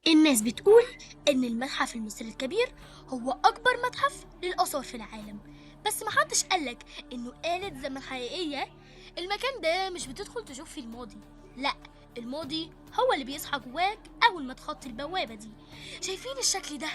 الناس بتقول إن المتحف المصري الكبير هو أكبر متحف للآثار في العالم، بس محدش قالك إنه آلة زمن حقيقية. المكان ده مش بتدخل تشوف فيه الماضي، لأ، الماضي هو اللي بيصحى جواك أول ما تخطي البوابة دي. شايفين الشكل ده؟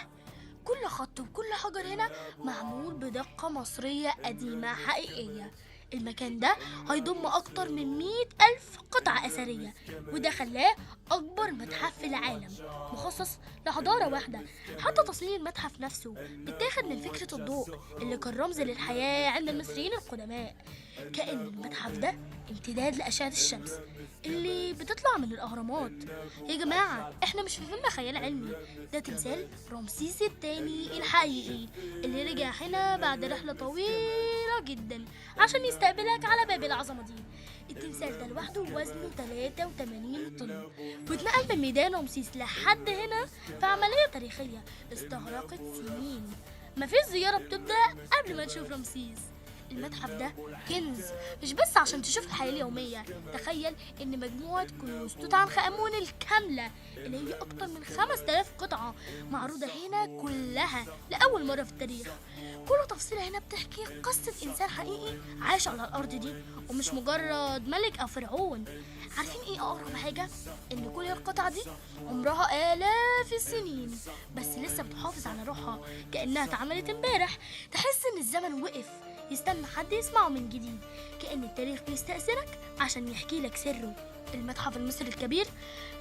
كل خط وكل حجر هنا معمول بدقة مصرية قديمة حقيقية. المكان ده هيضم أكتر من 100,000 قطعة أثرية، وده خلاه أكبر متحف في العالم مخصص لحضارة واحدة. حتى تصميم المتحف نفسه بيتاخد من فكرة الضوء اللي كان رمز للحياة عند المصريين القدماء، كأن المتحف ده امتداد لأشعة الشمس اللي بتطلع من الأهرامات. يا جماعة احنا مش في فيلم خيال علمي، ده تمثال رمسيس التاني الحقيقي اللي رجع هنا بعد رحلة طويلة جدا عشان يستقبلك على باب العظمة دي. التمثال ده لوحده وزنه 83 طن، واتنقل من ميدان رمسيس لحد هنا في عملية تاريخية استغرقت سنين. مفيش زيارة بتبدأ قبل ما تشوف رمسيس. المتحف ده كنز، مش بس عشان تشوف الحياة اليومية. تخيل إن مجموعة كنوز توت عنخ آمون الكاملة اللي هي أكتر من 5000 قطعة معروضة هنا كلها لأول مرة في التاريخ. كل تفصيلة هنا بتحكي قصة إنسان حقيقي عاش على الأرض دي، ومش مجرد ملك أو فرعون. عارفين إيه أغرب حاجة؟ إن كل القطع دي عمرها آلاف السنين، بس لسه بتحافظ على روحها كأنها اتعملت امبارح. تحس إن الزمن وقف يستنى حد يسمعه من جديد، كأن التاريخ بيستأذنك عشان يحكي لك سره. المتحف المصري الكبير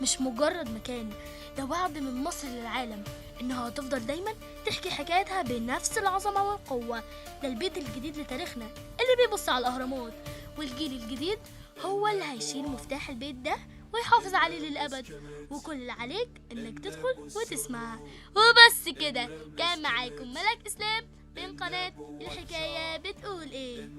مش مجرد مكان، ده وعد من مصر للعالم إنها هتفضل دايما تحكي حكايتها بنفس العظمة والقوة. ده البيت الجديد لتاريخنا اللي بيبص على الأهرامات، والجيل الجديد هو اللي هيشيل مفتاح البيت ده ويحافظ عليه للأبد. وكل اللي عليك إنك تدخل وتسمع. وبس كده، كان معاكم ملك إسلام من قناة الحكاية بتقول إيه.